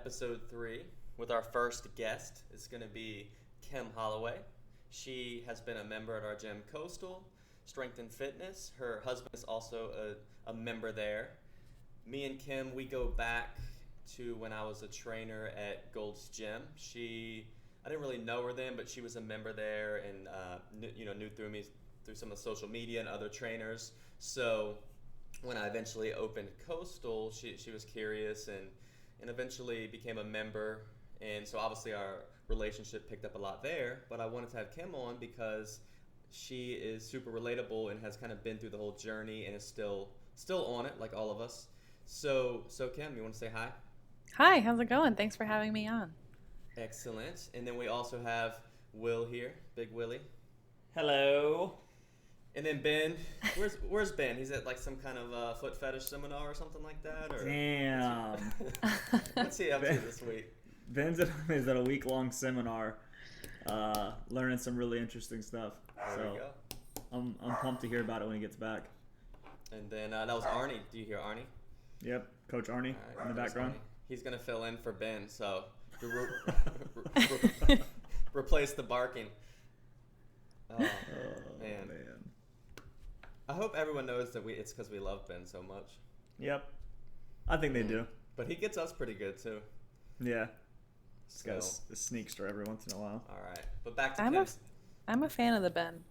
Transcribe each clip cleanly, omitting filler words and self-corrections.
episode 3 with our first guest. It's going to be Kim Holloway. She has been a member at our gym, Coastal Strength and Fitness. Her husband is also a member there. Me and Kim, we go back to when I was a trainer at Gold's Gym. I didn't really know her then, but she was a member there and knew through me through some of the social media and other trainers. So when I eventually opened Coastal, she was curious and eventually became a member. And so obviously our relationship picked up a lot there. But I wanted to have Kim on because she is super relatable and has kind of been through the whole journey and is still on it, like all of us. So Kim, you want to say hi? Hi, how's it going? Thanks for having me on. Excellent. And then we also have Will here, Big Willie. Hello. And then Ben, where's Ben? He's at like some kind of foot fetish seminar or something like that. Or Damn. what's he up to this week? Ben's is at a week-long seminar, learning some really interesting stuff. There we go. I'm pumped to hear about it when he gets back. And then that was Arnie. Do you hear Arnie? Yep, Coach Arnie in the background. Arnie. He's gonna fill in for Ben, so replace the barking. Oh man. I hope everyone knows that it's because we love Ben so much. Yep, I think they do. But he gets us pretty good too. Yeah. So, This guy sneaks every once in a while. all right, but back to Kim's. I'm a fan of the Ben.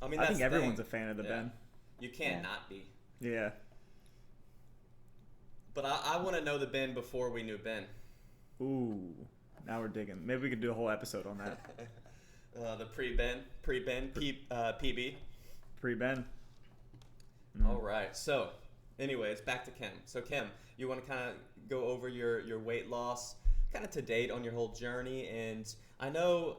I mean, I that's think the everyone's thing. a fan of the Ben. You can't Yeah. not be. Yeah. But I want to know the Ben before we knew Ben. Ooh, now we're digging. Maybe we could do a whole episode on that. The pre-Ben, PB. Pre-Ben. All right. So, anyways, back to Kim. So, Kim, you want to kind of go over your weight loss, kind of to date on your whole journey, and I know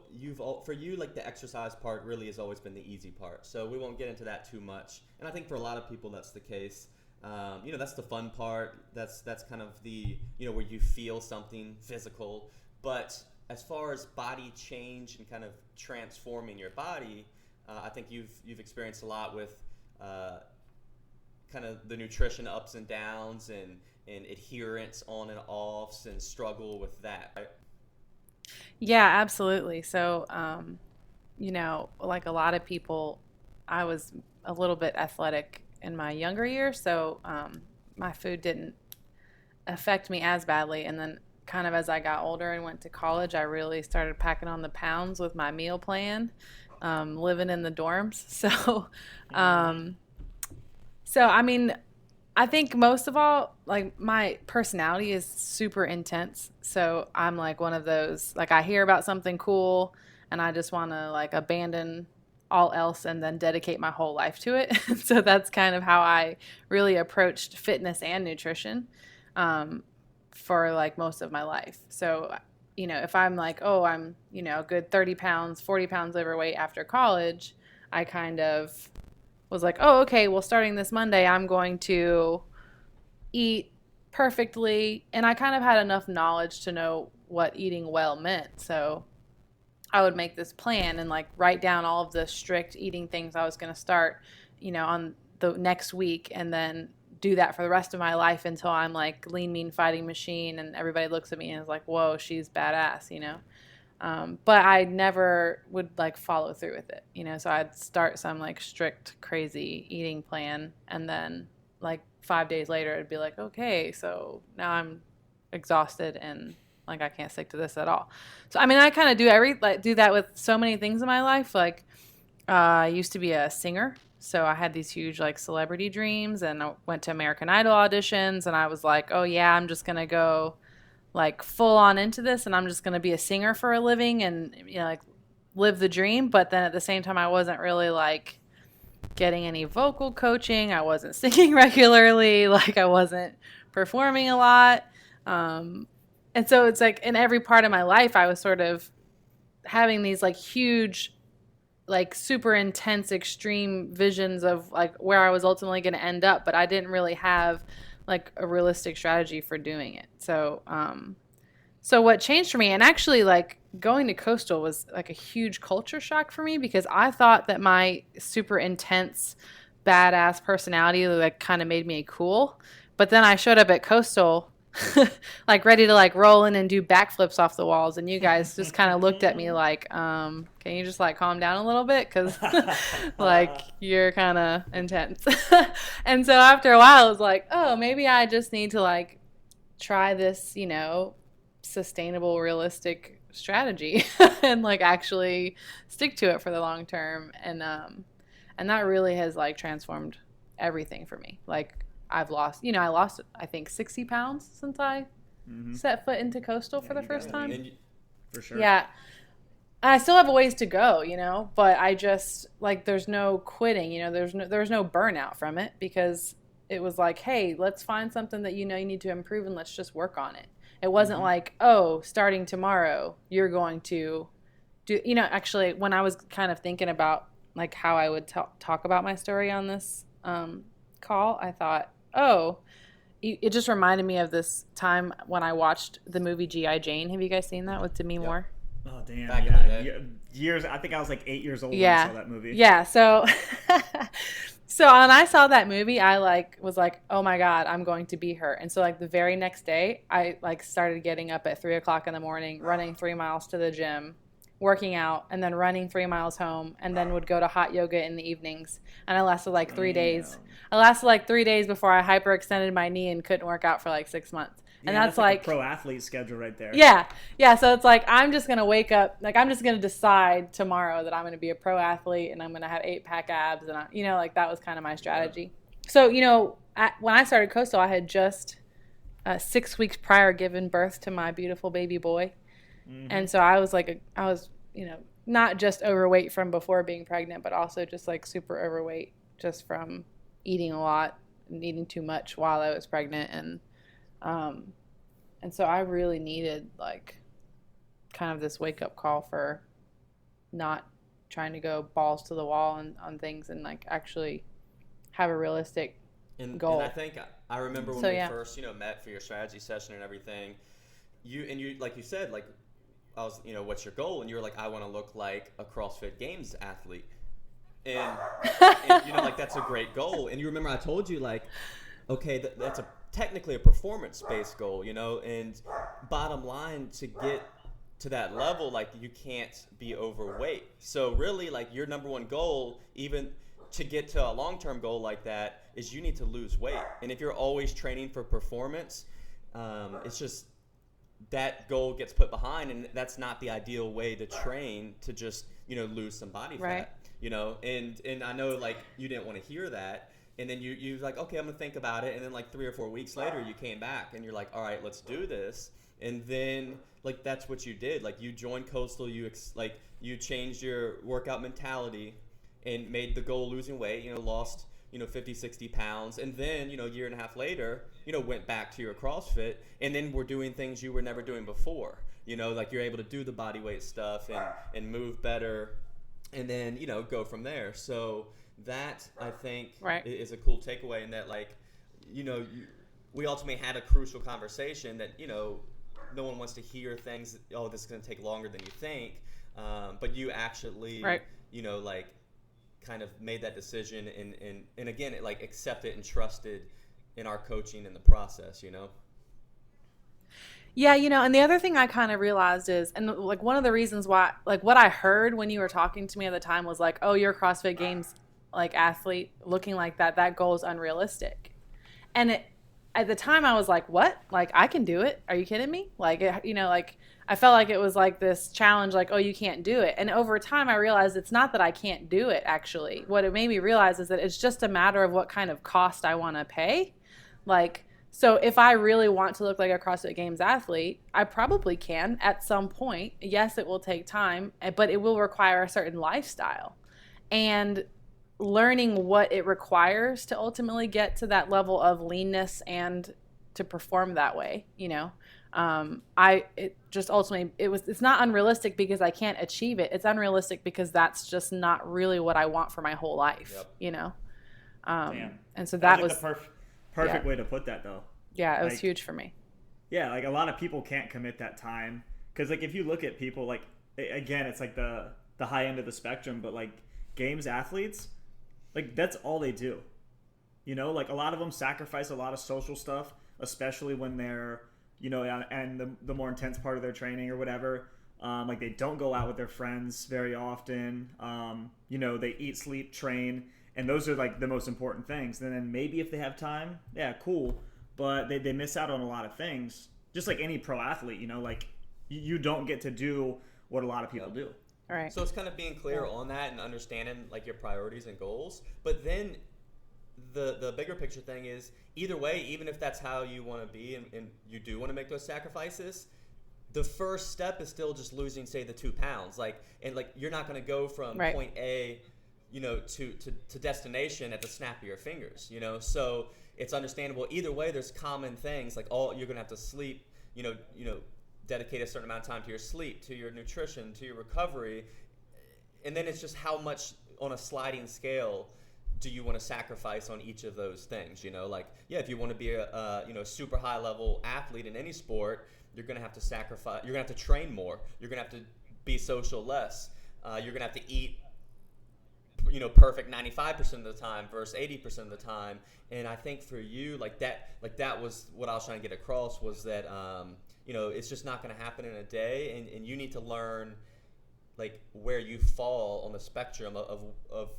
for you, like the exercise part really has always been the easy part. So we won't get into that too much. And I think for a lot of people that's the case. That's the fun part. That's kind of the where you feel something physical. But as far as body change and kind of transforming your body, I think you've experienced a lot with kind of the nutrition ups and downs and adherence on and offs and struggle with that, right? Yeah, absolutely. So, like a lot of people, I was a little bit athletic in my younger years, so my food didn't affect me as badly. And then kind of as I got older and went to college, I really started packing on the pounds with my meal plan, living in the dorms. So I mean, I think most of all, like my personality is super intense. So I'm like one of those, like I hear about something cool and I just want to like abandon all else and then dedicate my whole life to it. So that's kind of how I really approached fitness and nutrition for like most of my life. So, if I'm like, oh, I'm, a good 30 pounds, 40 pounds overweight after college, I kind of was like, oh, okay, well, starting this Monday, I'm going to eat perfectly. And I kind of had enough knowledge to know what eating well meant. So I would make this plan and like write down all of the strict eating things I was going to start, on the next week, and then do that for the rest of my life until I'm like lean, mean fighting machine. And everybody looks at me and is like, whoa, she's badass, But I never would like follow through with it, so I'd start some like strict, crazy eating plan. And then like 5 days later, it'd be like, okay, so now I'm exhausted and like I can't stick to this at all. So, I mean, I kind of do that with so many things in my life. Like I used to be a singer. So I had these huge like celebrity dreams and I went to American Idol auditions and I was like, oh yeah, I'm just going to go like full on into this and I'm just going to be a singer for a living and like live the dream. But then at the same time, I wasn't really like getting any vocal coaching. I wasn't singing regularly. Like I wasn't performing a lot. And so it's like in every part of my life, I was sort of having these like huge, like super intense, extreme visions of like where I was ultimately going to end up. But I didn't really have like a realistic strategy for doing it. So what changed for me, and actually like going to Coastal was like a huge culture shock for me because I thought that my super intense, badass personality like kind of made me cool. But then I showed up at Coastal like ready to like roll in and do backflips off the walls, and you guys just kind of looked at me like, can you just like calm down a little bit, because like you're kind of intense. And so after a while I was like, oh, maybe I just need to like try this, you know, sustainable, realistic strategy and like actually stick to it for the long term. And that really has like transformed everything for me. Like I've lost, you know, I think 60 pounds since I set foot into Coastal for the first time. For sure. Yeah. I still have a ways to go, you know, but I just like, there's no quitting, you know, there's no burnout from it, because it was like, hey, let's find something that you know you need to improve and let's just work on it. It wasn't like, oh, starting tomorrow, you're going to do, you know, actually when I was kind of thinking about like how I would talk about my story on this call, I thought, oh, it just reminded me of this time when I watched the movie G.I. Jane. Have you guys seen that with Demi Moore? Oh, damn. Back in the day. Years. I think I was like 8 years old when I saw that movie. Yeah. So, so when I saw that movie, I like was like, oh my God, I'm going to be her. And so like the very next day, I like started getting up at 3:00 in the morning, running 3 miles to the gym, working out, and then running 3 miles home, and then would go to hot yoga in the evenings. And I lasted like 3 days. I lasted like 3 days before I hyperextended my knee and couldn't work out for like 6 months. And yeah, that's like a pro athlete schedule right there. Yeah. Yeah. So it's like, I'm just going to wake up, like, I'm just going to decide tomorrow that I'm going to be a pro athlete and I'm going to have 8-pack abs. And, you know, like that was kind of my strategy. Yeah. So, you know, when I started Coastal, I had just 6 weeks prior given birth to my beautiful baby boy. And so I was like, you know, not just overweight from before being pregnant, but also just like super overweight just from eating a lot and eating too much while I was pregnant. And so I really needed like kind of this wake up call for not trying to go balls to the wall on things, and like actually have a realistic goal. And I think I remember when we first, you know, met for your strategy session and everything, you like you said, like I was, you know, what's your goal? And you were like, I want to look like a CrossFit Games athlete. And you know, like that's a great goal. And you remember I told you like, okay, that's technically a performance-based goal, you know, and bottom line, to get to that level, like you can't be overweight. So really, like your number one goal, even to get to a long-term goal like that, is you need to lose weight. And if you're always training for performance, it's just that goal gets put behind, and that's not the ideal way to train, to just, you know, lose some body fat, you know, and I know like you didn't want to hear that. And then you like, okay, I'm going to think about it. And then like 3 or 4 weeks later, you came back and you're like, all right, let's do this. And then like, that's what you did. Like you joined Coastal, you changed your workout mentality and made the goal losing weight, you know, lost, you know, 50, 60 pounds. And then, you know, a year and a half later, you know, went back to your CrossFit, and then we're doing things you were never doing before. You know, like you're able to do the body weight stuff and move better, and then, you know, go from there. So that, I think, is a cool takeaway, in that, like, you know, we ultimately had a crucial conversation that, you know, no one wants to hear things, oh, this is going to take longer than you think. But you actually, you know, like, kind of made that decision and again, it, like, accepted and trusted in our coaching in the process, you know? Yeah, you know, and the other thing I kind of realized is, and like one of the reasons why, like what I heard when you were talking to me at the time was like, oh, you're a CrossFit Games like athlete looking like that goal is unrealistic. And at the time I was like, what? Like, I can do it. Are you kidding me? Like, you know, like I felt like it was like this challenge, like, oh, you can't do it. And over time I realized it's not that I can't do it, actually. What it made me realize is that it's just a matter of what kind of cost I want to pay. Like, so if I really want to look like a CrossFit Games athlete, I probably can at some point. Yes, it will take time, but it will require a certain lifestyle. And learning what it requires to ultimately get to that level of leanness and to perform that way, you know, it's not unrealistic because I can't achieve it. It's unrealistic because that's just not really what I want for my whole life, you know? And so that was the perfect way to put that, though. Yeah, it was huge for me. Yeah, like a lot of people can't commit that time, because like if you look at people, like, again, it's like the high end of the spectrum, but like Games athletes, like that's all they do. You know, like a lot of them sacrifice a lot of social stuff, especially when they're and the more intense part of their training or whatever. Like they don't go out with their friends very often. They eat, sleep, train, and those are like the most important things. And then maybe if they have time, yeah, cool. But they miss out on a lot of things. Just like any pro athlete, like you don't get to do what a lot of people do. All right. So it's kind of being clear on that and understanding like your priorities and goals. But then the bigger picture thing is either way, even if that's how you want to be and you do want to make those sacrifices, the first step is still just losing, say, the 2 pounds. You're not going to go from point A, to destination at the snap of your fingers, So it's understandable. Either way, there's common things like you're going to have to sleep, dedicate a certain amount of time to your sleep, to your nutrition, to your recovery. And then it's just how much on a sliding scale do you want to sacrifice on each of those things, if you want to be a super high level athlete in any sport, you're going to have to sacrifice, you're going to have to train more, you're going to have to be social less, you're going to have to eat perfect 95% of the time versus 80% of the time. And I think for you, that was what I was trying to get across, was that it's just not going to happen in a day, and you need to learn where you fall on the spectrum of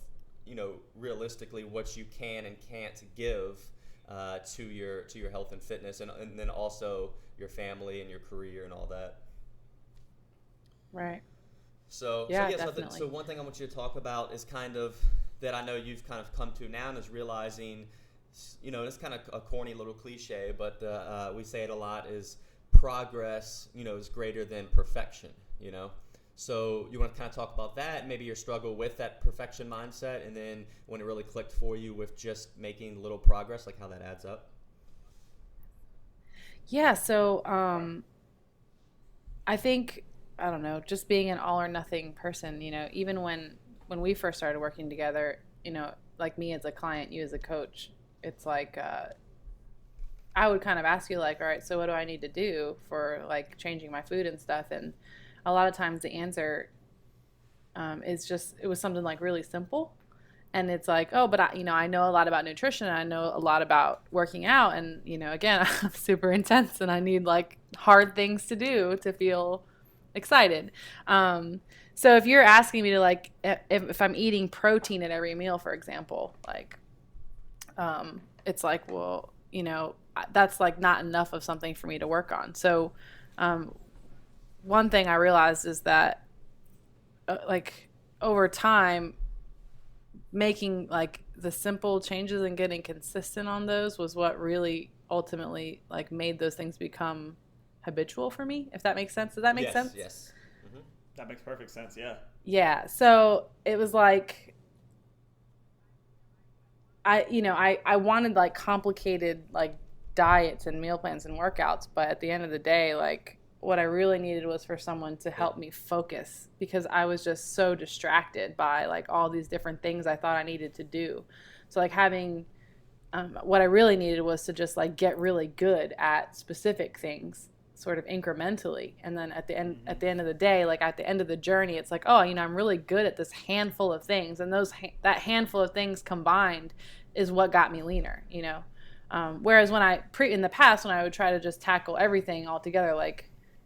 realistically what you can and can't give to your health and fitness, and then also your family and your career and all that. Right. So definitely. So one thing I want you to talk about is kind of that I know you've kind of come to now, and is realizing, it's kind of a corny little cliche, but we say it a lot, is progress, is greater than perfection, So you want to kind of talk about that, maybe your struggle with that perfection mindset, and then when it really clicked for you with just making little progress, like how that adds up. Yeah. So I think, I don't know, just being an all or nothing person, even when we first started working together, like me as a client, you as a coach, it's like I would kind of ask you all right, so what do I need to do for changing my food and stuff? And a lot of times the answer it was something really simple. And it's but I know a lot about nutrition. And I know a lot about working out. And, again, I'm super intense and I need hard things to do to feel excited. So if you're asking me to if I'm eating protein at every meal, for example, it's well, that's not enough of something for me to work on. So one thing I realized is that over time, making the simple changes and getting consistent on those was what really ultimately made those things become habitual for me, if that makes sense. Does that make sense? Yes. Mm-hmm. That makes perfect sense. Yeah. So it was I wanted complicated diets and meal plans and workouts, but at the end of the day, what I really needed was for someone to help me focus, because I was just so distracted by all these different things I thought I needed to do. So having what I really needed was to just get really good at specific things, sort of incrementally, and then at the end of the day, at the end of the journey, it's I'm really good at this handful of things, and that handful of things combined is what got me leaner. Whereas when in the past, when I would try to just tackle everything all together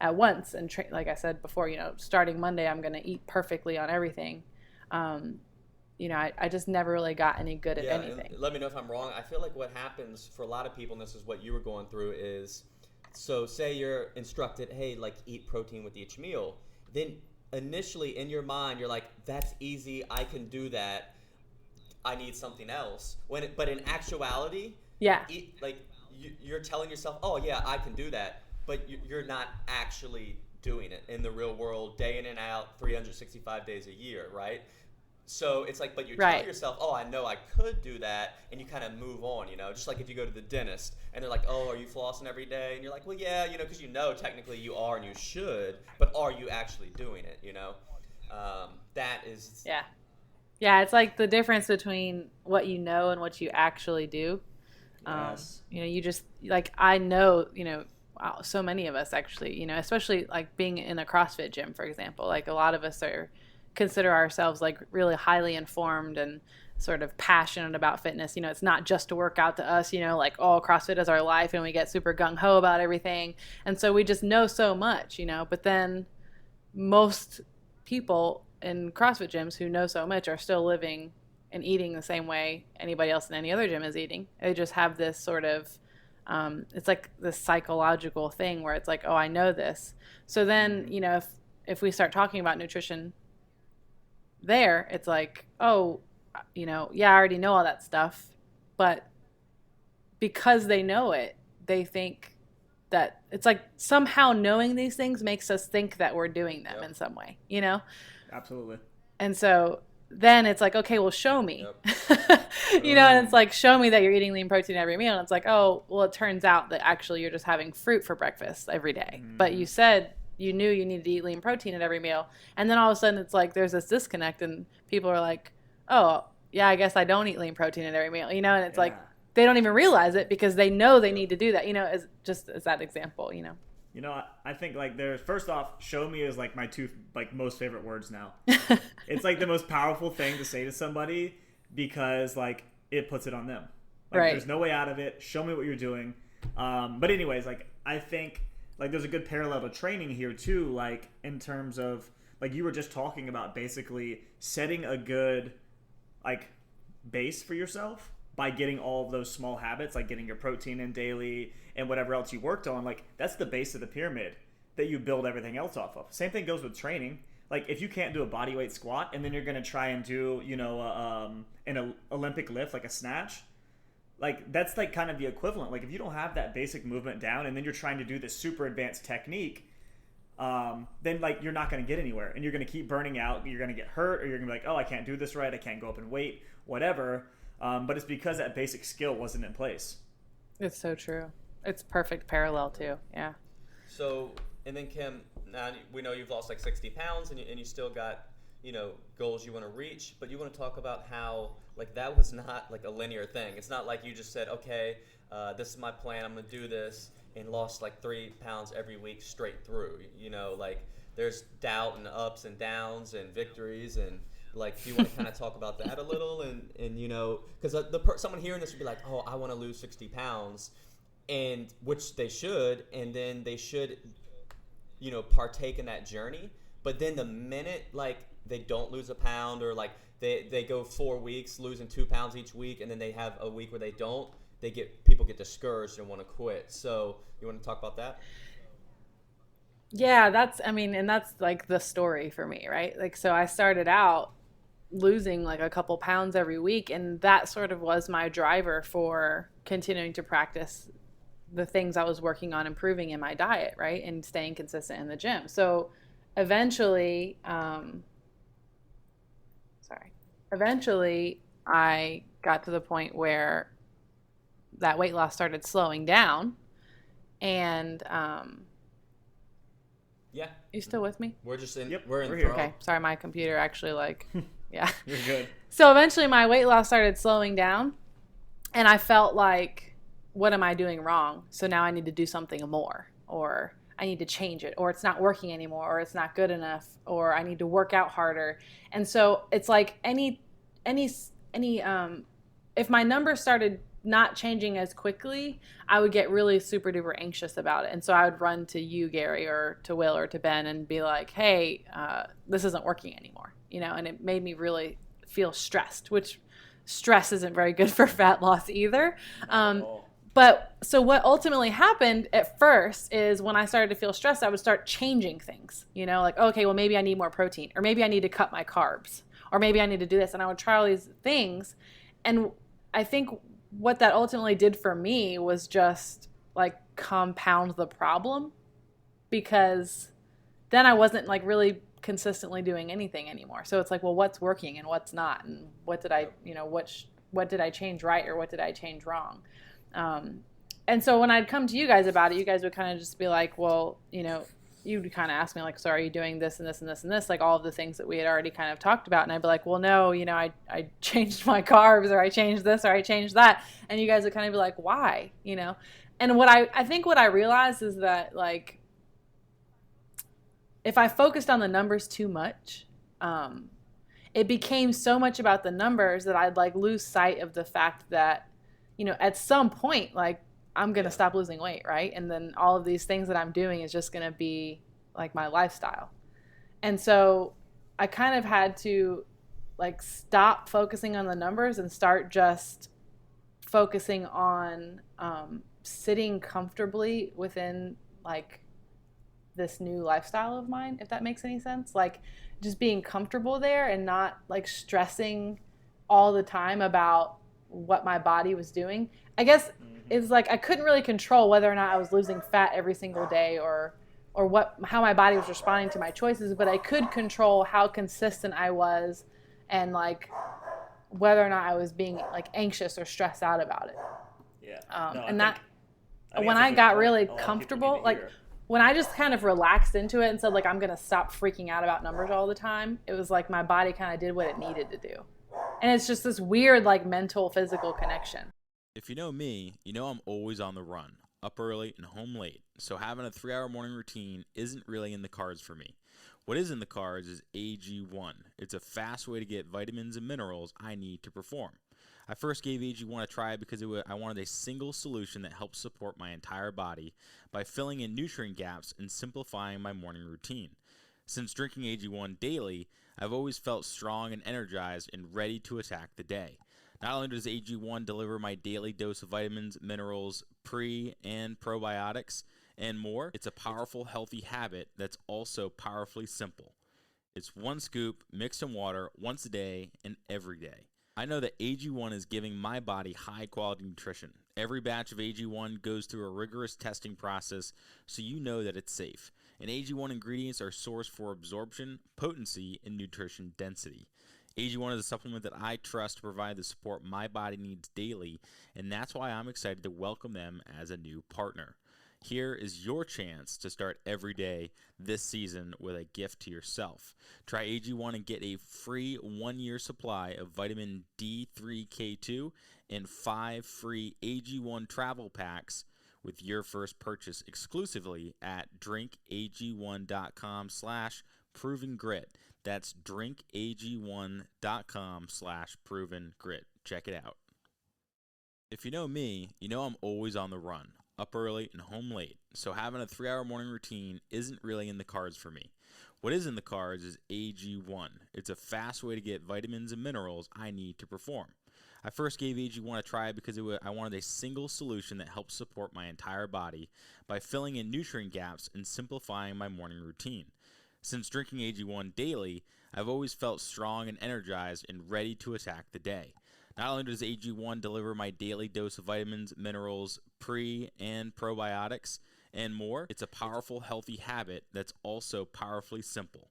at once and like I said before, starting Monday I'm going to eat perfectly on everything. I just never really got any good at anything. Let me know if I'm wrong. I feel like what happens for a lot of people, and this is what you were going through, is so say you're instructed, hey, eat protein with each meal. Then initially in your mind, you're that's easy. I can do that. I need something else. But in actuality, you're telling yourself, oh yeah, I can do that. But you're not actually doing it in the real world, day in and out, 365 days a year, right? So it's but you're telling yourself, oh, I know I could do that, and you kind of move on, just if you go to the dentist, and they're oh, are you flossing every day? And you're well, yeah, because technically you are and you should, but are you actually doing it, That is... Yeah, it's the difference between what you know and what you actually do. Yes. You just, I know, so many of us actually, especially being in a CrossFit gym, for example, a lot of us are, consider ourselves like really highly informed and sort of passionate about fitness. It's not just to work out to us, like, oh, CrossFit is our life and we get super gung-ho about everything. And so we just know so much, but then most people in CrossFit gyms who know so much are still living and eating the same way anybody else in any other gym is eating. They just have this sort of, it's like this psychological thing where it's like, oh, I know this. So then, if we start talking about nutrition there, it's like, oh, yeah, I already know all that stuff. But because they know it, they think that it's like somehow knowing these things makes us think that we're doing them in some way, Absolutely. And so then it's like, okay, well, show me, Yep. And it's like, show me that you're eating lean protein every meal. And it's like, oh, well, it turns out that actually you're just having fruit for breakfast every day. But you said you knew you needed to eat lean protein at every meal. And then all of a sudden it's like, there's this disconnect and people are like, oh yeah, I guess I don't eat lean protein at every meal, and it's like, they don't even realize it because they know they need to do that, as just as that example, I think like there's, first off, show me is like my two like most favorite words now. It's like the most powerful thing to say to somebody because like it puts it on them. Like right. There's no way out of it. Show me what you're doing. But anyways, like I think like there's a good parallel to training here too, like in terms of like you were just talking about basically setting a good like base for yourself by getting all of those small habits, like getting your protein in daily and whatever else you worked on. Like that's the base of the pyramid that you build everything else off of. Same thing goes with training. Like if you can't do a bodyweight squat and then you're going to try and do, an Olympic lift, like a snatch, like that's like kind of the equivalent. Like if you don't have that basic movement down and then you're trying to do this super advanced technique, then like you're not going to get anywhere and you're going to keep burning out. You're going to get hurt or you're going to be like, oh, I can't do this right. I can't go up in weight, whatever. But it's because that basic skill wasn't in place. It's so true. It's perfect parallel too. Yeah. So, and then Kim, now we know you've lost like 60 pounds and you still got, goals you want to reach, but you want to talk about how like that was not like a linear thing. It's not like you just said, okay, this is my plan. I'm going to do this. And lost like 3 pounds every week straight through. Like there's doubt and ups and downs and victories and like, do you want to kind of talk about that a little? And because someone hearing this would be like, oh, I want to lose 60 pounds, and which they should, and then they should, partake in that journey. But then the minute like they don't lose a pound or like they go 4 weeks losing 2 pounds each week, and then they have a week where they don't. People get discouraged and want to quit. So you want to talk about that? Yeah, that's like the story for me, right? Like, so I started out losing like a couple pounds every week, and that sort of was my driver for continuing to practice the things I was working on improving in my diet, right? And staying consistent in the gym. So eventually I got to the point where that weight loss started slowing down, and yeah. You still with me? We're just in. Yep, we're in. here. Okay, sorry, my computer actually yeah. You're good. So eventually my weight loss started slowing down, and I felt like, what am I doing wrong? So now I need to do something more, or I need to change it, or it's not working anymore, or it's not good enough, or I need to work out harder. And so it's like any if my numbers started not changing as quickly, I would get really super duper anxious about it. And so I would run to you, Gary, or to Will, or to Ben, and be like, hey, this isn't working anymore, and it made me really feel stressed, which stress isn't very good for fat loss either. But so what ultimately happened at first is when I started to feel stressed, I would start changing things, like, okay, well, maybe I need more protein, or maybe I need to cut my carbs, or maybe I need to do this. And I would try all these things. And I think what that ultimately did for me was just like compound the problem, because then I wasn't like really consistently doing anything anymore. So it's like, well, what's working and what's not? And what did I, what did I change right, or what did I change wrong? And so when I'd come to you guys about it, you guys would kind of just be like, well, you'd kind of ask me like, so are you doing this and this and this and this, like all of the things that we had already kind of talked about. And I'd be like, well, no, I changed my carbs, or I changed this, or I changed that. And you guys would kind of be like, why, And what I think what I realized is that like, if I focused on the numbers too much, it became so much about the numbers that I'd like lose sight of the fact that, at some point, like I'm going to stop losing weight. Right. And then all of these things that I'm doing is just going to be like my lifestyle. And so I kind of had to like stop focusing on the numbers and start just focusing on sitting comfortably within like this new lifestyle of mine, if that makes any sense. Like just being comfortable there and not like stressing all the time about what my body was doing. I guess it's like I couldn't really control whether or not I was losing fat every single day or how my body was responding to my choices, but I could control how consistent I was and like whether or not I was being like anxious or stressed out about it. Yeah. And that when I got really comfortable, like when I just kind of relaxed into it and said like I'm going to stop freaking out about numbers all the time, it was like my body kind of did what it needed to do. And it's just this weird like mental physical connection. If you know me, you know I'm always on the run, up early and home late. So having a 3-hour morning routine isn't really in the cards for me. What is in the cards is AG1. It's a fast way to get vitamins and minerals I need to perform. I first gave AG1 a try because I wanted a single solution that helps support my entire body by filling in nutrient gaps and simplifying my morning routine. Since drinking AG1 daily, I've always felt strong and energized and ready to attack the day. Not only does AG1 deliver my daily dose of vitamins, minerals, pre- and probiotics, and more, it's a powerful, healthy habit that's also powerfully simple. It's one scoop, mixed in water, once a day, and every day. I know that AG1 is giving my body high-quality nutrition. Every batch of AG1 goes through a rigorous testing process, so you know that it's safe. And AG1 ingredients are sourced for absorption, potency, and nutrition density. AG1 is a supplement that I trust to provide the support my body needs daily, and that's why I'm excited to welcome them as a new partner. Here is your chance to start every day this season with a gift to yourself. Try AG1 and get a free 1-year supply of vitamin D3K2 and 5 free AG1 travel packs with your first purchase exclusively at drinkag1.com/provengrit. That's drinkag1.com/provengrit. Check it out. If you know me, you know I'm always on the run, up early and home late. So having a 3-hour morning routine isn't really in the cards for me. What is in the cards is AG1. It's a fast way to get vitamins and minerals I need to perform. I first gave AG1 a try because I wanted a single solution that helps support my entire body by filling in nutrient gaps and simplifying my morning routine. Since drinking AG1 daily, I've always felt strong and energized and ready to attack the day. Not only does AG1 deliver my daily dose of vitamins, minerals, pre- and probiotics, and more, it's a powerful, healthy habit that's also powerfully simple.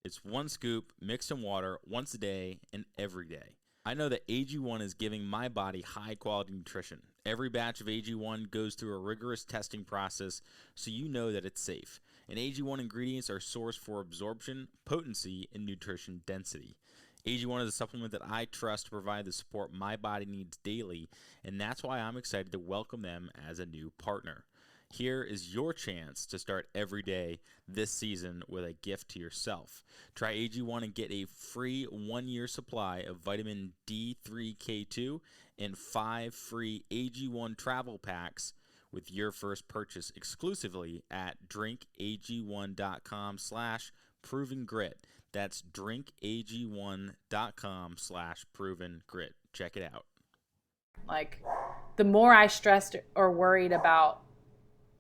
It's one scoop, mixed in water, once a day, and every day. I know that AG1 is giving my body high-quality nutrition. Every batch of AG1 goes through a rigorous testing process, so you know that it's safe. And AG1 ingredients are sourced for absorption, potency, and nutrition density. AG1 is a supplement that I trust to provide the support my body needs daily, and that's why I'm excited to welcome them as a new partner. Here is your chance to start every day this season with a gift to yourself. Try AG1 and get a free 1-year supply of vitamin D3K2 and 5 free AG1 travel packs with your first purchase exclusively at drinkag1.com/provengrit. That's drinkag1.com/provengrit. Check it out. Like the more I stressed or worried about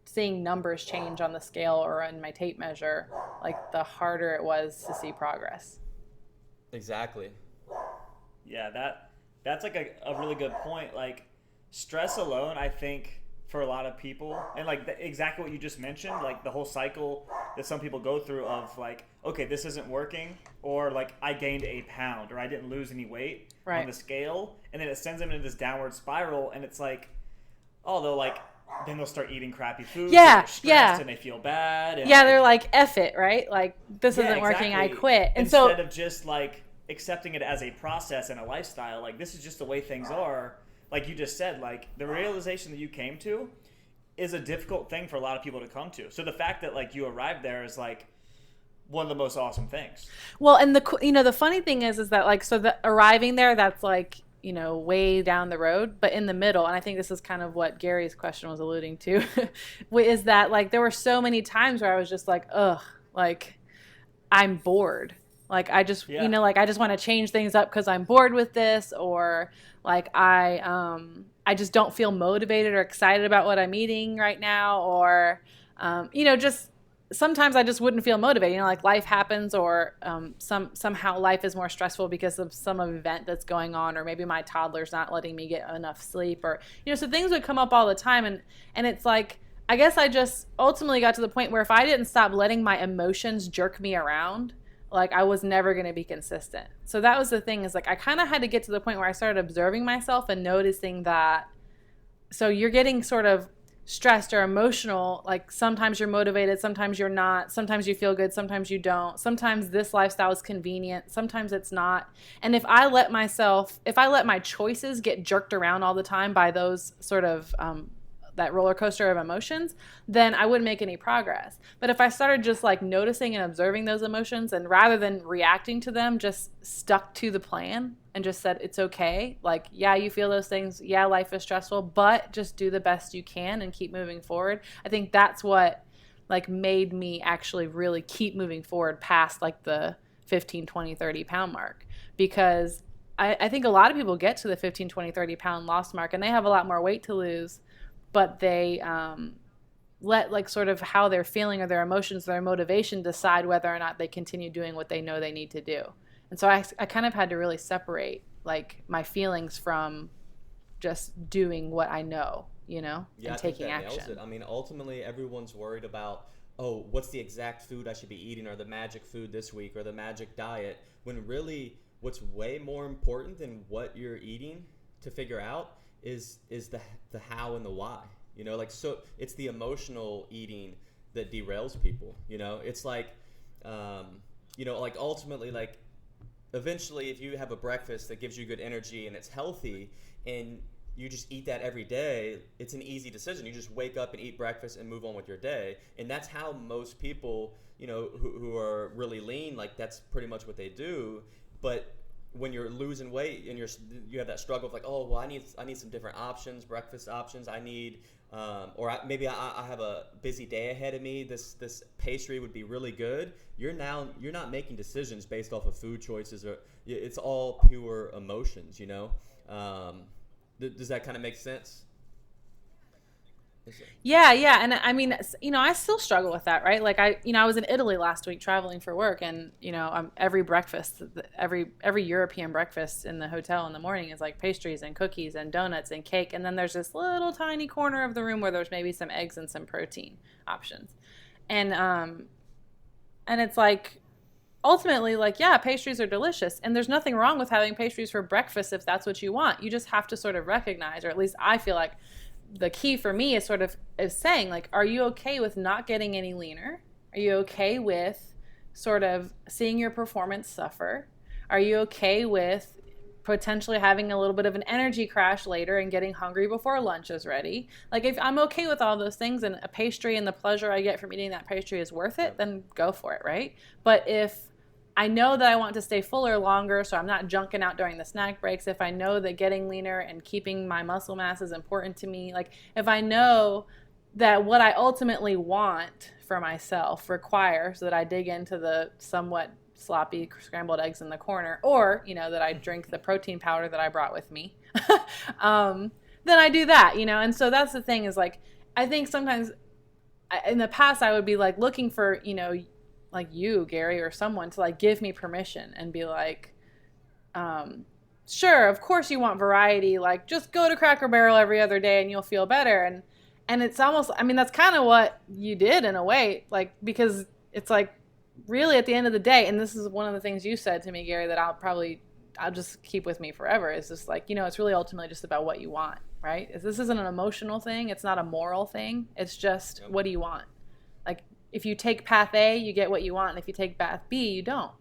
seeing numbers change on the scale or in my tape measure, like the harder it was to see progress. Exactly. Yeah, that's like a really good point. Like stress alone, I think for a lot of people, and like exactly what you just mentioned, like the whole cycle that some people go through of like, okay, this isn't working, or like I gained a pound or I didn't lose any weight on the scale, and then it sends them into this downward spiral, and it's like, oh, then they'll start eating crappy food. Yeah, they're stressed yeah. and they feel bad. And they're like, F it, right? Like this isn't working, I quit. And instead of just like accepting it as a process and a lifestyle, like this is just the way things are. Like you just said, like the realization that you came to is a difficult thing for a lot of people to come to. So the fact that like you arrived there is like, one of the most awesome things. Well, and the funny thing is that like, so the arriving there, that's like, way down the road, but in the middle, and I think this is kind of what Gary's question was alluding to, is that like there were so many times where I was just like, ugh, like I'm bored. Like I just, like I just want to change things up because I'm bored with this, or like I just don't feel motivated or excited about what I'm eating right now, or just sometimes I just wouldn't feel motivated. Like life happens, or somehow life is more stressful because of some event that's going on, or maybe my toddler's not letting me get enough sleep, or so things would come up all the time, and it's like I guess I just ultimately got to the point where if I didn't stop letting my emotions jerk me around, like I was never going to be consistent. So that was the thing, is like I kind of had to get to the point where I started observing myself and noticing that so you're getting sort of stressed or emotional, like sometimes you're motivated, sometimes you're not, sometimes you feel good, sometimes you don't, sometimes this lifestyle is convenient, sometimes it's not. And if I let my choices get jerked around all the time by those sort of that roller coaster of emotions, then I wouldn't make any progress. But if I started just like noticing and observing those emotions, and rather than reacting to them, just stuck to the plan and just said, it's okay. Like, yeah, you feel those things. Yeah, life is stressful, but just do the best you can and keep moving forward. I think that's what like made me actually really keep moving forward past like the 15, 20, 30 pound mark, because I think a lot of people get to the 15, 20, 30 pound loss mark and they have a lot more weight to lose, but they let like sort of how they're feeling or their emotions, their motivation decide whether or not they continue doing what they know they need to do. And so I kind of had to really separate like my feelings from just doing what I know, and taking action. Nails it. I mean, ultimately everyone's worried about, oh, what's the exact food I should be eating, or the magic food this week, or the magic diet, when really what's way more important than what you're eating to figure out is the how and the why. So it's the emotional eating that derails people. It's like like ultimately, like eventually if you have a breakfast that gives you good energy and it's healthy and you just eat that every day, it's an easy decision. You just wake up and eat breakfast and move on with your day. And that's how most people, who are really lean, like that's pretty much what they do. But when you're losing weight and you have that struggle of like, oh, well, I need some different options, breakfast options. I need, maybe I have a busy day ahead of me. This pastry would be really good. You're not making decisions based off of food choices, or it's all pure emotions. Does that kind of make sense? Yeah. And I mean, I still struggle with that, right? Like I was in Italy last week traveling for work, and, every breakfast, every European breakfast in the hotel in the morning is like pastries and cookies and donuts and cake. And then there's this little tiny corner of the room where there's maybe some eggs and some protein options. And it's like, ultimately, like, yeah, pastries are delicious. And there's nothing wrong with having pastries for breakfast if that's what you want. You just have to sort of recognize, or at least I feel like, the key for me is sort of saying, like, are you okay with not getting any leaner? Are you okay with sort of seeing your performance suffer? Are you okay with potentially having a little bit of an energy crash later and getting hungry before lunch is ready? Like, if I'm okay with all those things and a pastry and the pleasure I get from eating that pastry is worth it, then go for it, right? But if I know that I want to stay fuller longer, so I'm not junking out during the snack breaks, if I know that getting leaner and keeping my muscle mass is important to me, like if I know that what I ultimately want for myself requires that I dig into the somewhat sloppy scrambled eggs in the corner, or, that I drink the protein powder that I brought with me, then I do that, And so that's the thing, is like, I think sometimes in the past I would be like looking for, like you, Gary, or someone to like give me permission and be like, sure, of course you want variety, like just go to Cracker Barrel every other day and you'll feel better. And it's almost, I mean, that's kind of what you did in a way, like, because it's like really at the end of the day, and this is one of the things you said to me, Gary, that I'll just keep with me forever, is just like, it's really ultimately just about what you want, right? This isn't an emotional thing. It's not a moral thing. It's just, what do you want? Like, if you take path A, you get what you want. And if you take path B, you don't.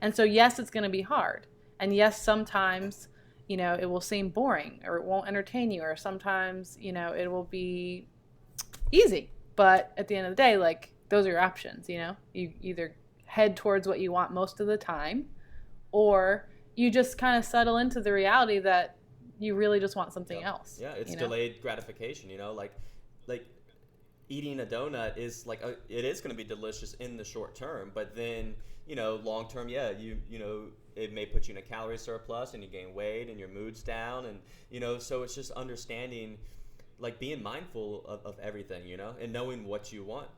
And so, yes, it's going to be hard. And yes, sometimes, it will seem boring, or it won't entertain you, or sometimes, it will be easy. But at the end of the day, like, those are your options, You either head towards what you want most of the time, or you just kind of settle into the reality that you really just want something else. Yeah, it's delayed gratification, like eating a donut is like it is going to be delicious in the short term, but then long term, it may put you in a calorie surplus and you gain weight and your mood's down, and so it's just understanding, like being mindful of everything, and knowing what you want,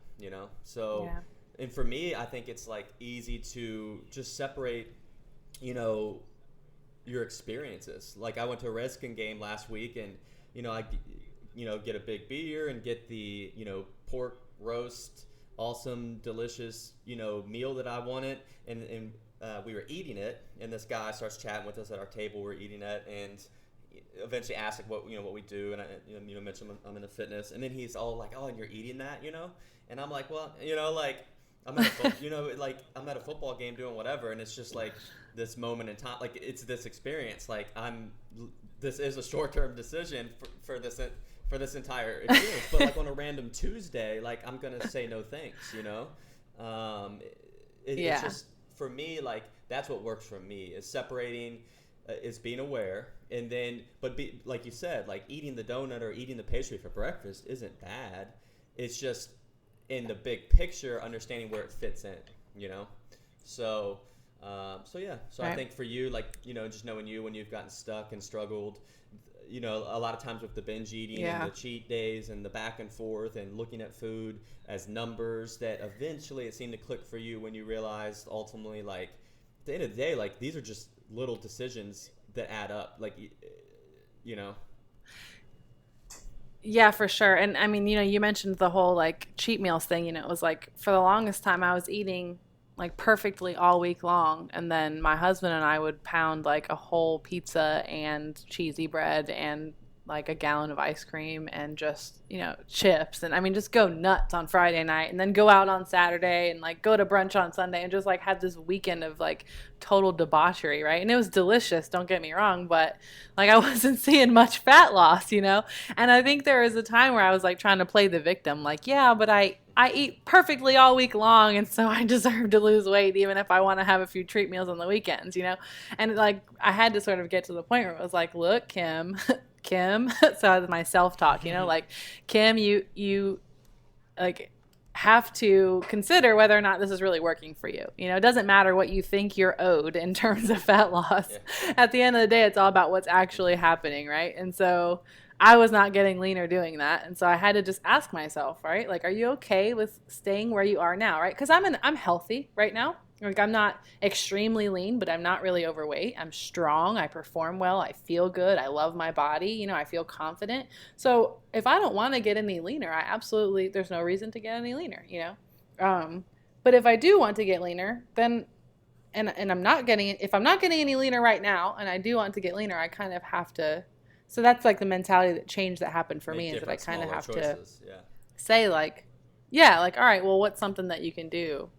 so Yeah. And for me, I think it's like easy to just separate your experiences. Like I went to a Redskin game last week, and I get a big beer and get the pork roast, awesome, delicious meal that I wanted, and we were eating it, and this guy starts chatting with us at our table. We're eating it, and eventually asked like what we do, and I mentioned I'm into fitness, and then he's all like, oh, and you're eating that, and I'm like, well, like I'm at I'm at a football game doing whatever, and it's just like this moment in time, like it's this experience, like this is a short-term decision for this entire experience, but like on a random Tuesday, like I'm gonna say no thanks, It's just, for me, like that's what works for me, is separating, is being aware, and then like you said, like eating the donut or eating the pastry for breakfast isn't bad. It's just in the big picture, understanding where it fits in, so yeah. So right. I think for you, like, just knowing you when you've gotten stuck and struggled, a lot of times with the binge eating and the cheat days and the back and forth and looking at food as numbers, that eventually it seemed to click for you when you realized ultimately, like, at the end of the day, like, these are just little decisions that add up, like, Yeah, for sure. And I mean, you mentioned the whole like cheat meals thing, it was like for the longest time I was eating like perfectly all week long, and then my husband and I would pound like a whole pizza and cheesy bread and like a gallon of ice cream and just, chips, and I mean just go nuts on Friday night, and then go out on Saturday and like go to brunch on Sunday, and just like have this weekend of like total debauchery, right? And it was delicious, don't get me wrong, but like I wasn't seeing much fat loss, and I think there was a time where I was like trying to play the victim, like, yeah, but I eat perfectly all week long, and so I deserve to lose weight even if I want to have a few treat meals on the weekends, And like I had to sort of get to the point where it was like, look, Kim, so my self-talk, like, Kim, you like have to consider whether or not this is really working for you. It doesn't matter what you think you're owed in terms of fat loss. Yeah. At the end of the day, it's all about what's actually happening, right? And so I was not getting leaner doing that. And so I had to just ask myself, right? Like, are you okay with staying where you are now, right? Because I'm healthy right now. Like, I'm not extremely lean, but I'm not really overweight. I'm strong. I perform well. I feel good. I love my body. I feel confident. So if I don't want to get any leaner, there's no reason to get any leaner, But if I do want to get leaner, then, and I'm not getting it, if I'm not getting any leaner right now, and I do want to get leaner, I kind of have to, so that's like the mentality change that happened for me, is that I kind of have choices. to say like, all right, well, what's something that you can do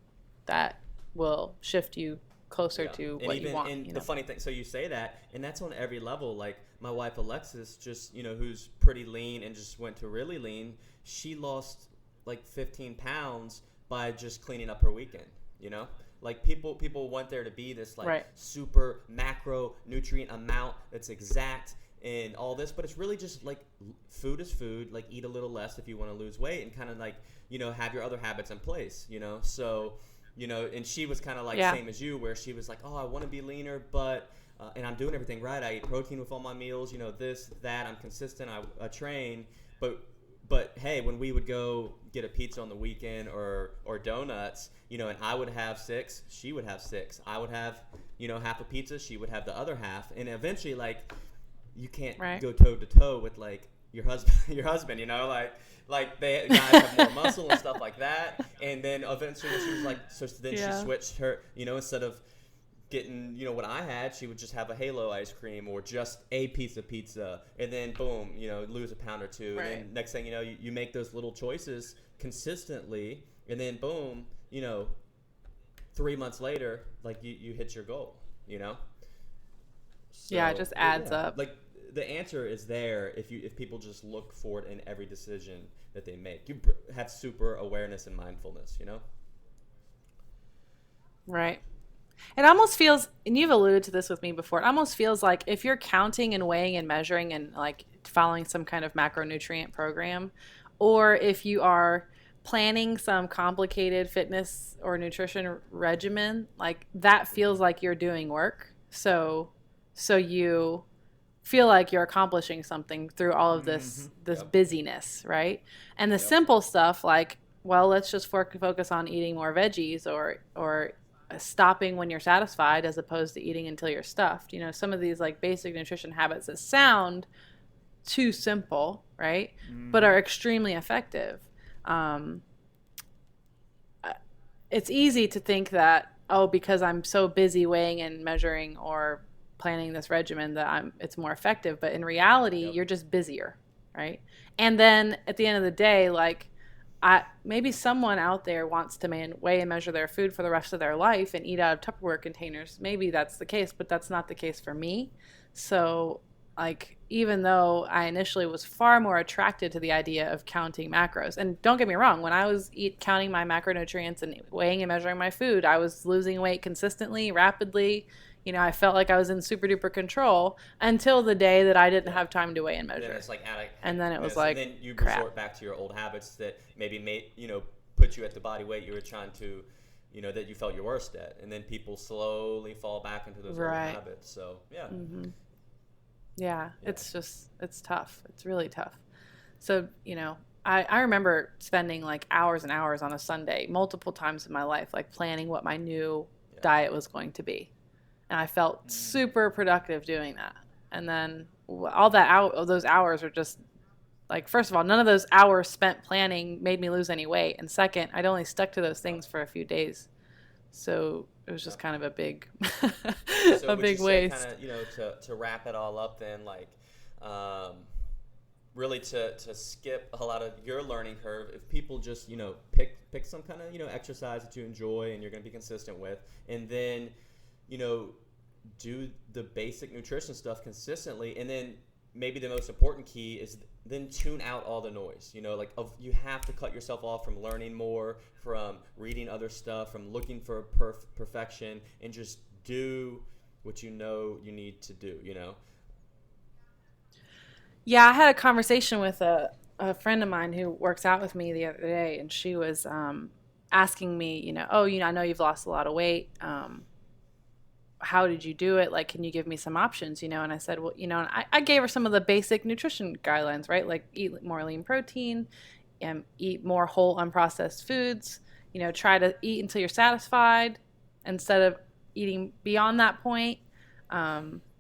that will shift you closer to what you want. And the funny thing, so you say that, and that's on every level. Like my wife Alexis, just who's pretty lean and just went to really lean, she lost like 15 pounds by just cleaning up her weekend. Like people want there to be this like super macro nutrient amount that's exact and all this, but it's really just like food is food. Like eat a little less if you want to lose weight, and kind of like have your other habits in place. So. And she was kind of like same as you, where she was like, oh, I want to be leaner, but and I'm doing everything right. I eat protein with all my meals, this, that. I'm consistent. I train, but hey, when we would go get a pizza on the weekend or donuts, and I would have 6, she would have 6. I would have half a pizza, she would have the other half, and eventually like you can't go toe to toe with like your husband, like they guys have more muscle and stuff like that. And then eventually she was like, so then she switched her, instead of getting, what I had, she would just have a Halo ice cream or just a piece of pizza, and then boom, lose a pound or two. Right. And then next thing you know, you make those little choices consistently, and then boom, 3 months later, like you hit your goal, So, it just adds up. Like the answer is there if people just look for it in every decision that they make. You have super awareness and mindfulness, Right. It almost feels, and you've alluded to this with me before, it almost feels like if you're counting and weighing and measuring and like following some kind of macronutrient program, or if you are planning some complicated fitness or nutrition regimen, like that feels like you're doing work. So you feel like you're accomplishing something through all of this Yep. busyness, right? And the Yep. simple stuff like, well, let's just focus on eating more veggies or stopping when you're satisfied as opposed to eating until you're stuffed. You know, some of these like basic nutrition habits that sound too simple, right? But are extremely effective. Um, it's easy to think that, oh, because I'm so busy weighing and measuring or planning this regimen that it's more effective. But in reality, Yep. you're just busier, right? And then at the end of the day, like maybe someone out there wants to weigh and measure their food for the rest of their life and eat out of Tupperware containers. Maybe that's the case, but that's not the case for me. So, like, even though I initially was far more attracted to the idea of counting macros, and don't get me wrong, when I was counting my macronutrients and weighing and measuring my food, I was losing weight consistently, rapidly. You know, I felt like I was in super duper control until the day that I didn't have time to weigh and And then measure. it's like And then it was yes, like, and then you crap. resort back to your old habits that maybe put you at the body weight you were trying to, that you felt your worst at, and then people slowly fall back into those Right. old habits. So yeah. Yeah, it's tough. It's really tough. So, I remember spending like hours and hours on a Sunday, multiple times in my life, like planning what my new diet was going to be. And I felt super productive doing that. And then all those hours are just like, first of all, none of those hours spent planning made me lose any weight. And second, I'd only stuck to those things for a few days. So it was just kind of a big, So a would big you say waste. kind of, to wrap it all up then, like, really to skip a lot of your learning curve, if people just, pick some kind of, exercise that you enjoy and you're going to be consistent with, and then, do the basic nutrition stuff consistently, and then maybe the most important key is then tune out all the noise. You have to cut yourself off from learning more, from reading other stuff, from looking for perfection, and just do what you need to do. Yeah, I had a conversation with a friend of mine who works out with me the other day, and she was asking me, I know you've lost a lot of weight. How did you do it? Like, can you give me some options, And I said, well, and I gave her some of the basic nutrition guidelines, right? Like eat more lean protein, eat more whole unprocessed foods, try to eat until you're satisfied instead of eating beyond that point.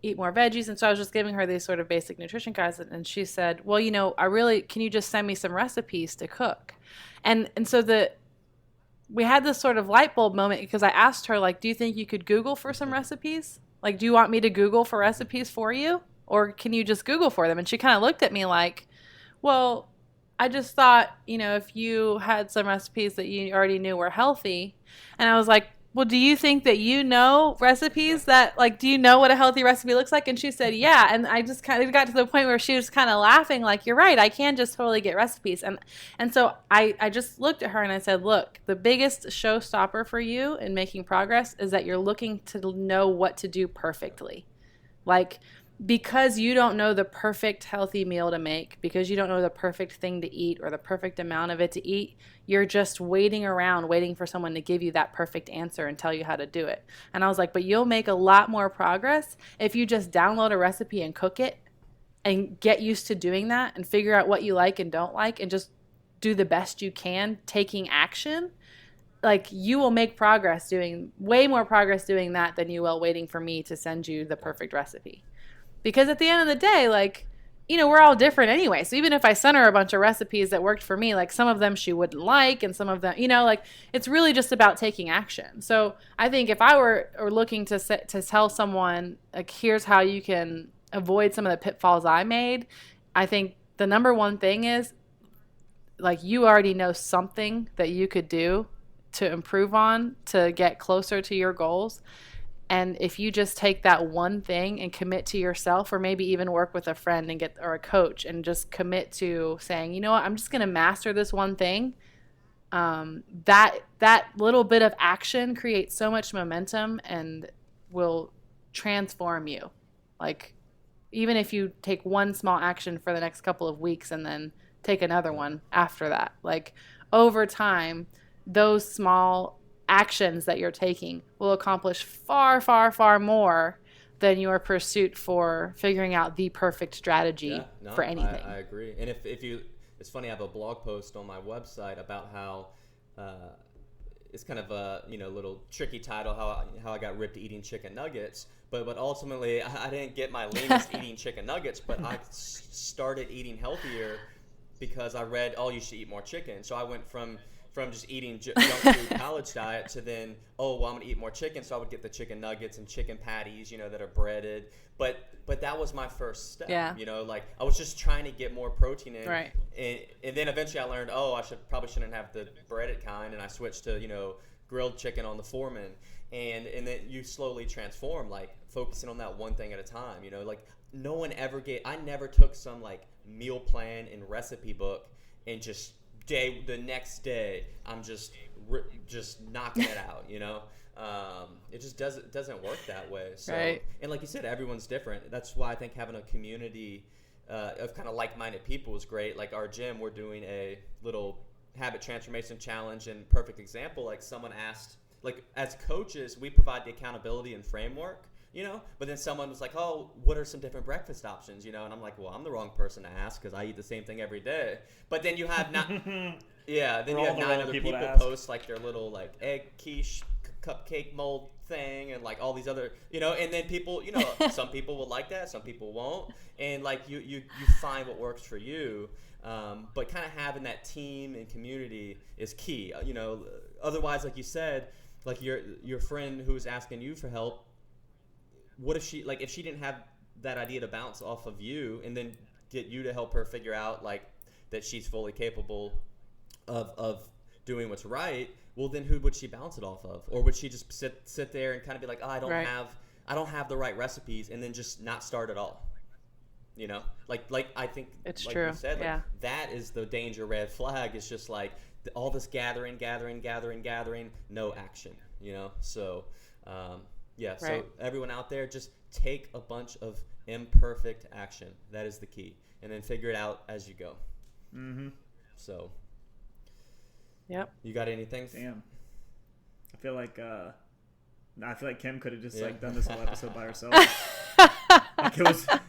Eat more veggies. And so I was just giving her these sort of basic nutrition guides. And she said, well, can you just send me some recipes to cook? And so we had this sort of light bulb moment because I asked her, like, do you think you could Google for some recipes? Like, do you want me to Google for recipes for you? Or can you just Google for them? And she kind of looked at me like, well, I just thought, if you had some recipes that you already knew were healthy. And I was like, well, do you think that you know recipes that, like, do you know what a healthy recipe looks like? And she said, yeah. And I just kind of got to the point where she was kind of laughing, like, you're right, I can just totally get recipes. And so I just looked at her and I said, look, the biggest showstopper for you in making progress is that you're looking to know what to do perfectly. Like, because you don't know the perfect healthy meal to make, because you don't know the perfect thing to eat or the perfect amount of it to eat, you're just waiting around, waiting for someone to give you that perfect answer and tell you how to do it. And I was like, but you'll make a lot more progress if you just download a recipe and cook it and get used to doing that and figure out what you like and don't like and just do the best you can, taking action. Like, you will make progress way more progress doing that than you will waiting for me to send you the perfect recipe. Because at the end of the day, like, we're all different anyway. So even if I sent her a bunch of recipes that worked for me, like, some of them she wouldn't like, and some of them, like, it's really just about taking action. So I think if I were looking to tell someone, like, here's how you can avoid some of the pitfalls I made, I think the number one thing is, like, you already know something that you could do to improve on, to get closer to your goals. And if you just take that one thing and commit to yourself, or maybe even work with a friend or a coach and just commit to saying, you know what, I'm just going to master this one thing. that little bit of action creates so much momentum and will transform you. Like, even if you take one small action for the next couple of weeks and then take another one after that, like over time, those small actions that you're taking will accomplish far, far, far more than your pursuit for figuring out the perfect strategy for anything. I agree. And if you, it's funny, I have a blog post on my website about how it's kind of a little tricky title, how I got ripped eating chicken nuggets. But ultimately, I didn't get my leanest eating chicken nuggets, but I started eating healthier because I read, oh, you should eat more chicken. So I went from just eating junk food college diet to then, oh, well, I'm going to eat more chicken. So I would get the chicken nuggets and chicken patties, that are breaded. But that was my first step. Yeah. Like I was just trying to get more protein in. Right. And then eventually I learned, oh, I probably shouldn't have the breaded kind. And I switched to, grilled chicken on the Foreman. And then you slowly transform, like focusing on that one thing at a time. Like no one ever I never took some like meal plan and recipe book and just the next day I'm just knocking it out. It just doesn't work that way. So, right. And like you said, everyone's different. That's why I think having a community of kind of like-minded people is great. Like our gym, we're doing a little habit transformation challenge, and perfect example, like someone asked, like as coaches, we provide the accountability and framework, but then someone was like, oh, what are some different breakfast options, and I'm like, well, I'm the wrong person to ask because I eat the same thing every day. But then you have not, yeah, then you have 9 other people post like their little like egg quiche cupcake mold thing and like all these other, and then people, some people will like that, some people won't, and like you find what works for you. But kind of having that team and community is key. Otherwise, like you said, like your friend who was asking you for help, what if she didn't have that idea to bounce off of you and then get you to help her figure out like that she's fully capable of doing what's right? Well, then who would she bounce it off of? Or would she just sit there and kind of be like, oh, I don't have the right recipes, and then just not start at all? Like I think it's like true. You said, yeah. That is the danger red flag. It's just like all this gathering, no action. So Right. So everyone out there, just take a bunch of imperfect action. That is the key, and then figure it out as you go. Mm-hmm. So. Yep. You got anything? Damn. I feel like Kim could have just like done this whole episode by herself.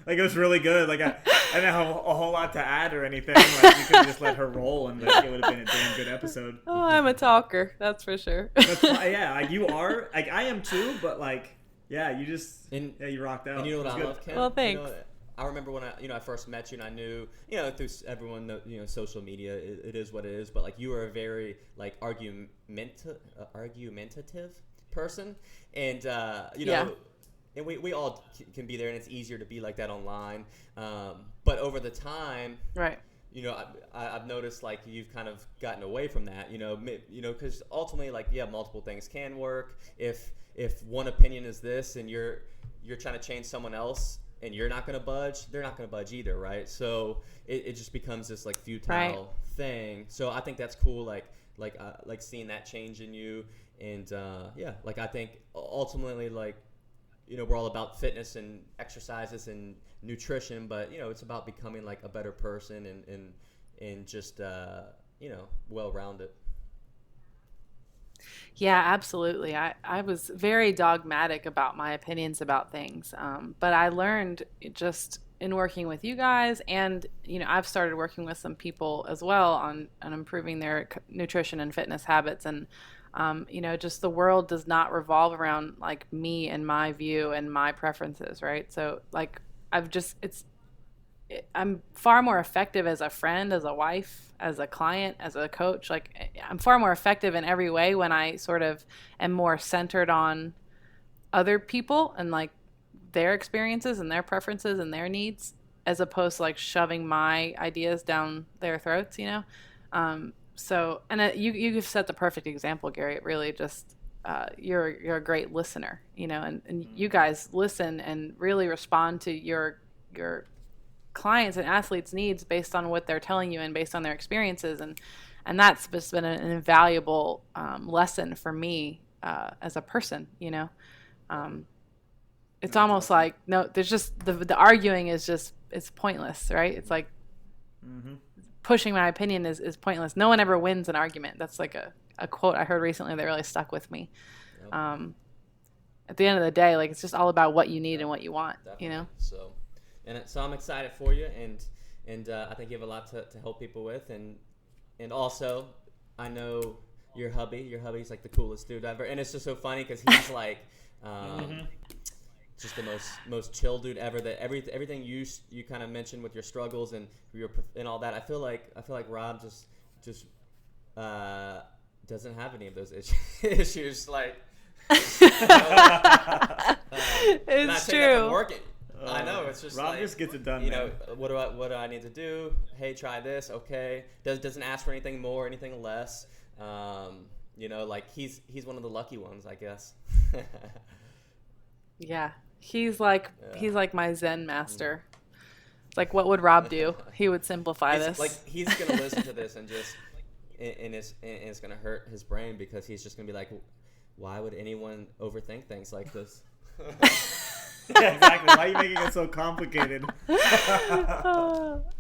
it was really good. Like I didn't have a whole lot to add or anything. Like you could have just let her roll, and like, it would have been a damn good episode. Oh, I'm a talker, that's for sure. Yeah, like you are. Like I am too, but like yeah, you rocked out. And you know what I love, Kim? Well, thanks. I remember when I first met you, and I knew, through everyone, social media, it is what it is. But like you are a very like argumentative person, and and we all can be there, and it's easier to be like that online. But over the time, right. I've noticed like you've kind of gotten away from that. Because ultimately, like multiple things can work. If one opinion is this, and you're trying to change someone else, and you're not going to budge, they're not going to budge either, right? So it just becomes this like futile thing. So I think that's cool, like seeing that change in you, and like I think ultimately like we're all about fitness and exercises and nutrition, but it's about becoming like a better person and just well-rounded. Yeah, absolutely. I was very dogmatic about my opinions about things. But I learned just in working with you guys, and, I've started working with some people as well on improving their nutrition and fitness habits. And, just the world does not revolve around like me and my view and my preferences. Right. So like I'm far more effective as a friend, as a wife, as a client, as a coach. Like I'm far more effective in every way when I sort of am more centered on other people and like their experiences and their preferences and their needs, as opposed to like shoving my ideas down their throats, So, and you've set the perfect example, Gary. It really just, you're a great listener, and you guys listen and really respond to your clients and athletes' needs based on what they're telling you and based on their experiences. And And that's just been an invaluable lesson for me as a person, you know. It's almost like, no, there's just, the arguing is just, it's pointless, right? It's like pushing my opinion is pointless. No one ever wins an argument. That's like a quote I heard recently that really stuck with me. Yep. At the end of the day, like, it's just all about what you need and what you want, definitely. You know? So I'm excited for you, and I think you have a lot to help people with, and also I know your hubby's like the coolest dude ever, and it's just so funny because he's like just the most chill dude ever. That everything you kind of mentioned with your struggles and all that, I feel like Rob just doesn't have any of those issues like. It's true. I know, it's just Rob like, just gets it done. You know, what do I need to do? Hey, try this. Okay, doesn't ask for anything more, anything less. You know, like he's one of the lucky ones, I guess. Yeah, he's like my Zen master. It's like, what would Rob do? He would simplify this. Like, he's gonna listen to this and just and it's gonna hurt his brain, because he's just gonna be like, why would anyone overthink things like this? Yeah, exactly. Why are you making it so complicated?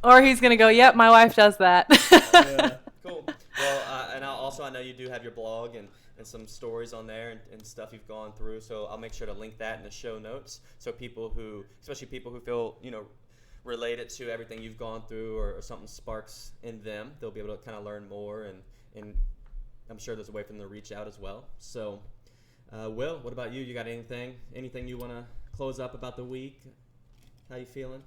Or he's going to go, yep, my wife does that. Yeah. Cool. Well, and I know you do have your blog and some stories on there and stuff you've gone through. So I'll make sure to link that in the show notes. So especially people who feel, you know, related to everything you've gone through, or something sparks in them, they'll be able to kind of learn more, and I'm sure there's a way for them to reach out as well. So, Will, what about you? You got anything you want to close up about the week? How you feeling?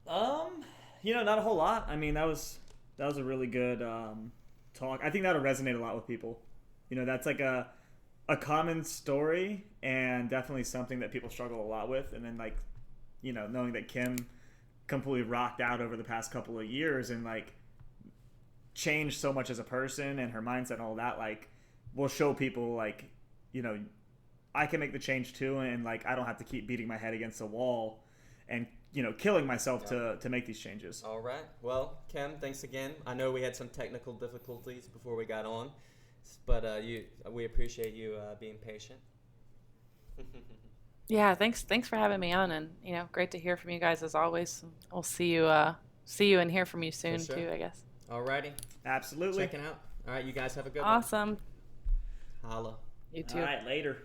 You know, not a whole lot. I mean, that was a really good talk. I think that'll resonate a lot with people. You know, that's like a common story, and definitely something that people struggle a lot with. And then, like, you know, knowing that Kim completely rocked out over the past couple of years and like changed so much as a person, and her mindset and all that, like, will show people, like, you know, I can make the change too, and like, I don't have to keep beating my head against a wall and, you know, killing myself to make these changes. All right. Well, Kim, thanks again. I know we had some technical difficulties before we got on, but we appreciate you being patient. Yeah, thanks for having me on, and, you know, great to hear from you guys as always. We'll see you and hear from you soon too, I guess. All righty. Absolutely. Checking out. All right, you guys have a good one. Awesome. Holla. You too. All right, later.